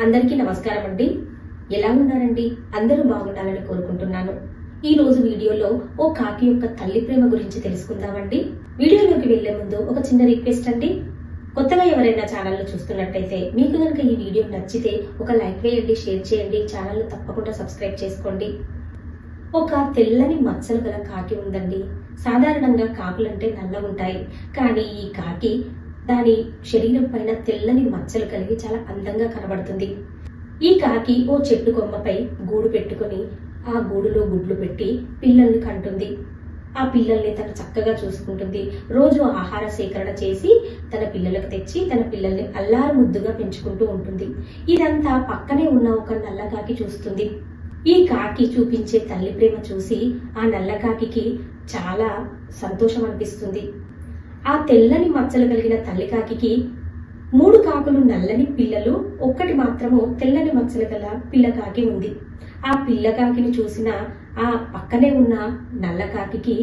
అందరికీ నమస్కారం అండి. ఎలా ఉన్నారండి? అందరూ బాగుండాలని కోరుకుంటున్నాను. ఈ రోజు వీడియోలో ఓ కాకి యొక్క తల్లి ప్రేమ గురించి తెలుసుకుందామండి. వీడియోలోకి వెళ్లే ముందు ఒక చిన్న రిక్వెస్ట్ అండి. కొత్తగా ఎవరైనా ఛానల్ చూస్తున్నట్టయితే మీకు కనుక ఈ వీడియో నచ్చితే ఒక లైక్ వేయండి, షేర్ చేయండి, ఛానల్ తప్పకుండా సబ్స్క్రైబ్ చేసుకోండి. ఒక తెల్లని మచ్చలు గల కాకి ఉందండి. సాధారణంగా కాకులంటే నల్లగుంటాయి, కానీ ఈ కాకి దాని శరీరం పైన తెల్లని మచ్చలు కలిగి చాలా అందంగా కనబడుతుంది. ఈ కాకి ఓ చెట్టు కొమ్మపై గూడు పెట్టుకుని ఆ గూడులో గుడ్లు పెట్టి పిల్లల్ని కంటుంది. ఆ పిల్లల్ని తను చక్కగా చూసుకుంటుంది. రోజు ఆహార సేకరణ చేసి తన పిల్లలకు తెచ్చి తన పిల్లల్ని అల్లారు ముద్దుగా పెంచుకుంటూ ఉంటుంది. ఇదంతా పక్కనే ఉన్న ఒక నల్ల కాకి చూస్తుంది. ఈ కాకి చూపించే తల్లి ప్రేమ చూసి ఆ నల్ల కాకి చాలా సంతోషం అనిపిస్తుంది. ఆ తెల్లని మచ్చలు కలిగిన తల్లి కాకి 3 కాకులు నల్లని పిల్లలు, ఒక్కటి మాత్రము తెల్లని మచ్చలు గల పిల్ల కాకి ఉంది. ఆ పిల్ల కాకిని చూసిన ఆ పక్కనే ఉన్న నల్ల కాకి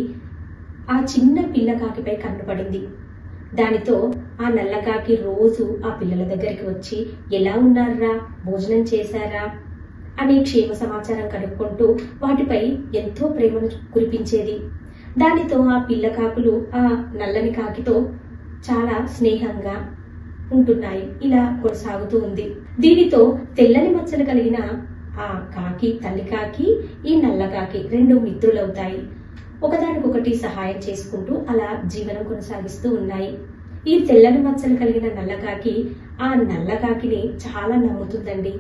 ఆ చిన్న పిల్ల కాకిపై కన్నుపడింది. దానితో ఆ నల్ల కాకి రోజు ఆ పిల్లల దగ్గరికి వచ్చి ఎలా ఉన్నారా, భోజనం చేశారా అని క్షేమ సమాచారం కనుక్కుంటూ వాటిపై ఎంతో ప్రేమను కురిపించేది. దానితో ఆ పిల్ల కాకులు ఆ నల్లని కాకితో చాలా స్నేహంగా ఉంటున్నాయి. ఇలా కొనసాగుతూ ఉంది. దీనితో తెల్లని మచ్చలు కలిగిన ఆ కాకి, తల్లి కాకి, ఈ నల్ల కాకి 2 మిత్రులవుతాయి. ఒకదానికొకటి సహాయం చేసుకుంటూ అలా జీవనం కొనసాగిస్తూ ఉన్నాయి. ఈ తెల్లని మచ్చలు కలిగిన నల్ల కాకి ఆ నల్ల కాకిని చాలా నమ్ముతుందండి.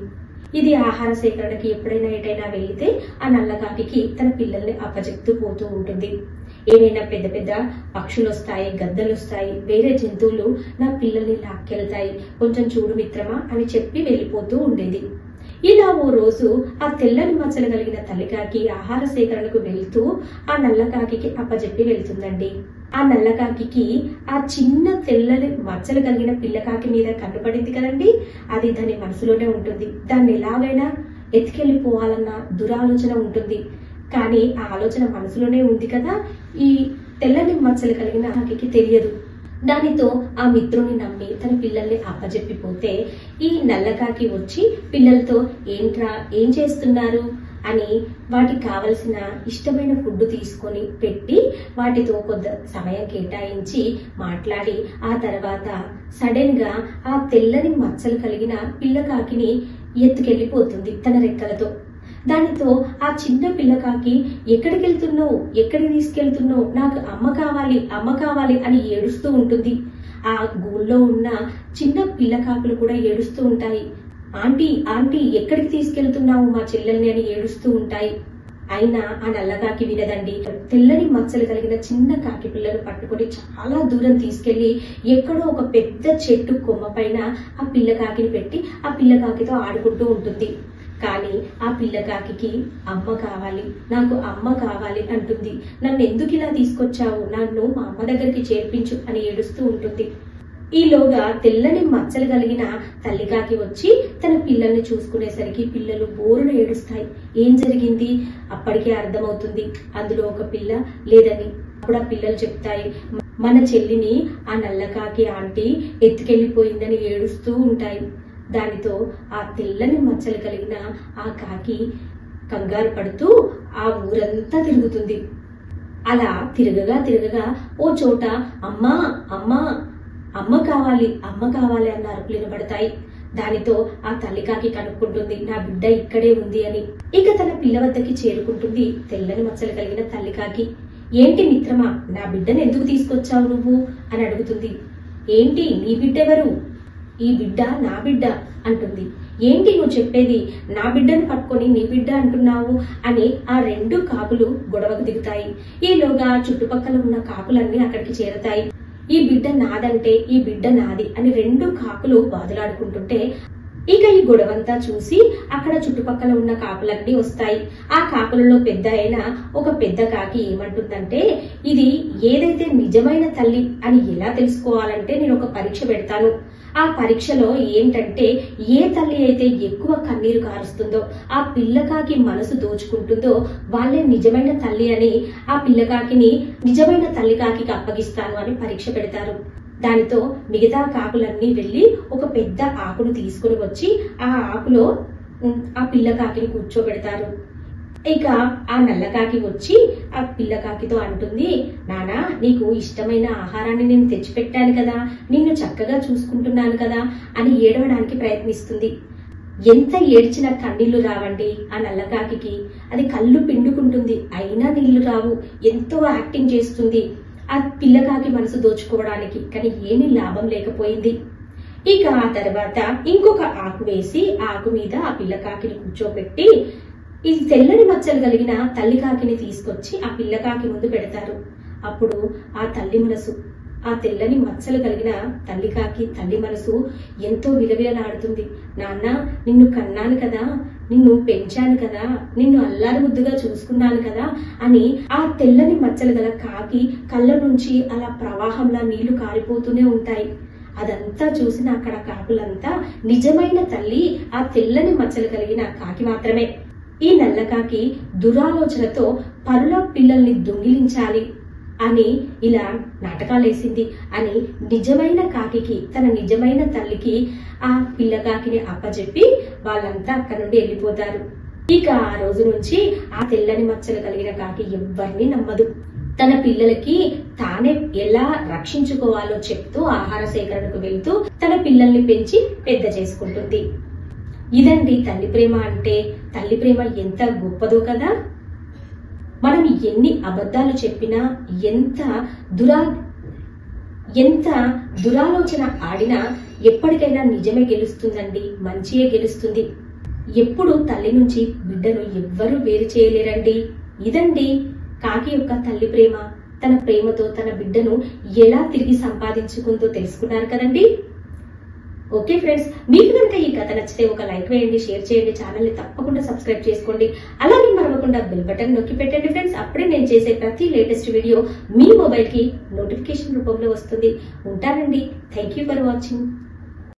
ఇది ఆహార సేకరణకి ఎప్పుడైనా ఎటైనా వెళితే ఆ నల్ల కాకి తన పిల్లల్ని అప్పచెప్తూ పోతూ ఉంటుంది. ఏవైనా పెద్ద పెద్ద పక్షులు వస్తాయి, గద్దలు వస్తాయి, వేరే జంతువులు నా పిల్లల్ని లాక్కెళ్తాయి, కొంచెం చూడు మిత్రమా అని చెప్పి వెళ్ళిపోతూ ఉండేది. ఇలా ఓ రోజు ఆ తెల్లని మచ్చలు కలిగిన తల్లికాకి ఆహార సేకరణకు వెళ్తూ ఆ నల్ల కాకి అప్పచెప్పి వెళ్తుందండి. ఆ నల్ల కాకి ఆ చిన్న తెల్లని మచ్చలు కలిగిన పిల్లకాకి మీద కన్నుపడింది కదండి, అది దాని మనసులోనే ఉంటుంది. దాన్ని ఎలాగైనా ఎత్తుకెళ్ళిపోవాలన్న దురాలోచన ఉంటుంది. కానీ ఆ ఆలోచన మనసులోనే ఉంది కదా, ఈ తెల్లని మచ్చలు కలిగిన కాకి తెలియదు. దానితో ఆ మిత్రుని నమ్మి తన పిల్లల్ని అప్పజెప్పిపోతే ఈ నల్లకాకి వచ్చి పిల్లలతో ఏంట్రా, ఏం చేస్తున్నారు అని వాటికి కావలసిన ఇష్టమైన ఫుడ్ తీసుకొని పెట్టి వాటితో కొంత సమయం కేటాయించి మాట్లాడి ఆ తర్వాత సడన్ గా ఆ తెల్లని మచ్చలు కలిగిన పిల్లకాకిని ఎత్తుకెళ్ళిపోతుంది తన రెక్కలతో. దానితో ఆ చిన్న పిల్లకాకి ఎక్కడికి వెళ్తున్నావు, ఎక్కడికి తీసుకెళ్తున్నావు, నాకు అమ్మ కావాలి, అమ్మ కావాలి అని ఏడుస్తూ ఉంటుంది. ఆ గూళ్ళో ఉన్న చిన్న పిల్లకాకులు కూడా ఏడుస్తూ ఉంటాయి. ఆంటీ ఆంటీ ఎక్కడికి తీసుకెళ్తున్నావు మా చెల్లెల్ని అని ఏడుస్తూ ఉంటాయి. అయినా ఆ నల్లకాకి వినదండి. తెల్లని మచ్చలు కలిగిన చిన్న కాకి పిల్లను పట్టుకొని చాలా దూరం తీసుకెళ్లి ఎక్కడో ఒక పెద్ద చెట్టు కొమ్మ పైన ఆ పిల్లకాకిని పెట్టి ఆ పిల్లకాకితో ఆడుకుంటూ ఉంటుంది. కానీ ఆ పిల్లకాకి అమ్మ కావాలి, నాకు అమ్మ కావాలి అంటుంది. నన్ను ఎందుకు ఇలా తీసుకొచ్చావు, నన్ను మా అమ్మ దగ్గరికి చేర్పించు అని ఏడుస్తూ ఉంటుంది. ఈలోగా తెల్లని మచ్చలు కలిగిన తల్లికాకి వచ్చి తన పిల్లల్ని చూసుకునేసరికి పిల్లలు బోరున ఏడుస్తాయి. ఏం జరిగింది అప్పటికే అర్థమవుతుంది, అందులో ఒక పిల్ల లేదని. అప్పుడు ఆ పిల్లలు చెప్తాయి, మన చెల్లిని ఆ నల్లకాకి ఆంటీ ఎత్తుకెళ్లిపోయిందని ఏడుస్తూ ఉంటాయి. దానితో ఆ తెల్లని మచ్చలు కలిగిన ఆ కాకి కంగారు పడుతూ ఆ ఊరంతా తిరుగుతుంది. అలా తిరగగా తిరగగా ఓ చోట అమ్మా అమ్మా అమ్మ కావాలి, అమ్మ కావాలి అన్న అరుపులు వినబడతాయి. దానితో ఆ తల్లికాకి కనుక్కుంటుంది, నా బిడ్డ ఇక్కడే ఉంది అని. ఇక తన పిల్ల వద్దకి చేరుకుంటుంది తెల్లని మచ్చలు కలిగిన తల్లికాకి. ఏంటి మిత్రమా, నా బిడ్డను ఎందుకు తీసుకొచ్చావు నువ్వు అని అడుగుతుంది. ఏంటి నీ బిడ్డెవరు, ఈ బిడ్డ నా బిడ్డ అంటుంది. ఏంటి నువ్వు చెప్పేది, నా బిడ్డను పట్టుకొని నీ బిడ్డ అంటున్నావు అని ఆ 2 కాకులు గొడవకు దిగుతాయి. ఈలోగా చుట్టుపక్కల ఉన్న కాకులన్నీ అక్కడికి చేరతాయి. ఈ బిడ్డ నాదంటే ఈ బిడ్డ నాది అని 2 కాకులు బాధలాడుకుంటుంటే ఇక ఈ గొడవంతా చూసి అక్కడ చుట్టుపక్కల ఉన్న కాకులన్నీ వస్తాయి. ఆ కాకులలో పెద్ద అయిన ఒక పెద్ద కాకి ఏమంటుందంటే, ఇది ఏదైతే నిజమైన తల్లి అని ఎలా తెలుసుకోవాలంటే నేను ఒక పరీక్ష పెడతాను. ఆ పరీక్షలో ఏంటంటే ఏ తల్లి అయితే ఎక్కువ కన్నీరు కారుస్తుందో, ఆ పిల్లకాకి మనసు దోచుకుంటుందో వాళ్ళే నిజమైన తల్లి అని ఆ పిల్లకాకిని నిజమైన తల్లికాకి అప్పగిస్తాను అని పరీక్ష పెడతారు. దానితో మిగతా కాకులన్నీ వెళ్లి ఒక పెద్ద ఆకును తీసుకుని వచ్చి ఆ ఆకులో ఆ పిల్ల కాకిని కూర్చోబెడతారు. ఇక ఆ నల్లకాకి వచ్చి ఆ పిల్లకాకితో అంటుంది, నానా నీకు ఇష్టమైన ఆహారాన్ని నేను తెచ్చిపెట్టాను కదా, నిన్ను చక్కగా చూసుకుంటున్నాను కదా అని ఏడవడానికి ప్రయత్నిస్తుంది. ఎంత ఏడ్చినా కన్నీళ్లు రావండి ఆ నల్లకాకి. అది కళ్ళు పిండుకుంటుంది, అయినా నీళ్లు రావు. ఎంతో యాక్టింగ్ చేస్తుంది ఆ పిల్లకాకి మనసు దోచుకోవడానికి, కానీ ఏమీ లాభం లేకపోయింది. ఇక ఆ తర్వాత ఇంకొక ఆకు వేసి ఆకు మీద ఆ పిల్లకాకిని కూర్చోబెట్టి ఈ తెల్లని మచ్చలు కలిగిన తల్లి కాకిని తీసుకొచ్చి ఆ పిల్లకాకి ముందు పెడతారు. అప్పుడు ఆ తల్లి మనసు, ఆ తెల్లని మచ్చలు కలిగిన తల్లి మనసు ఎంతో విలవిలలాడుతుంది. నాన్న నిన్ను కన్నాను కదా, నిన్ను పెంచాను కదా, నిన్ను అల్లారి ముద్దుగా చూసుకున్నాను కదా అని ఆ తెల్లని మచ్చలు గల కాకి కళ్ళ నుంచి అలా ప్రవాహంలా నీళ్లు కారిపోతూనే ఉంటాయి. అదంతా చూసిన అక్కడ కాకులంతా నిజమైన తల్లి ఆ తెల్లని మచ్చలు కలిగిన కాకి మాత్రమే. ఈ నల్లకాకి దురాలోచనతో పరుల పిల్లల్ని దొంగిలించాలి అని ఇలా నాటకాలేసింది అని నిజమైన కాకికి, తన నిజమైన తల్లికి ఆ పిల్లకాకిని అప్పచెప్పి వాళ్ళంతా అక్కడి నుండి వెళ్ళిపోతారు. ఇక ఆ రోజు నుంచి ఆ తెల్లని మచ్చలు కలిగిన కాకి ఎవ్వరిని నమ్మదు. తన పిల్లలకి తానే ఎలా రక్షించుకోవాలో చెప్తూ ఆహార సేకరణకు వెళ్తూ తన పిల్లల్ని పెంచి పెద్ద చేసుకుంటుంది. ఇదండి తల్లి ప్రేమ అంటే. తల్లి ప్రేమ ఎంత గొప్పదో కదా. మనం ఎన్ని అబద్ధాలు చెప్పినా, ఎంత దురాలోచన ఆడినా ఎప్పటికైనా నిజమే గెలుస్తుందండి, మంచియే గెలుస్తుంది. ఎప్పుడు తల్లి నుంచి బిడ్డను ఎవ్వరూ వేరు చేయలేరండి. ఇదండి కాకి యొక్క తల్లి ప్రేమ. తన ప్రేమతో తన బిడ్డను ఎలా తిరిగి సంపాదించుకుందో తెలుసుకున్నారు కదండి. ఓకే ఫ్రెండ్స్, మీకు కనుక ఈ కథ నచ్చితే ఒక లైక్ వేయండి, షేర్ చేయండి, ఛానల్ ని తప్పకుండా సబ్స్క్రైబ్ చేసుకోండి. అలాగే మరవకుండా బెల్ బటన్ నొక్కి పెట్టండి ఫ్రెండ్స్. అప్పుడే నేను చేసే ప్రతి లేటెస్ట్ వీడియో మీ మొబైల్ కి నోటిఫికేషన్ రూపంలో వస్తుంది. ఉంటానండి. Thank you for watching.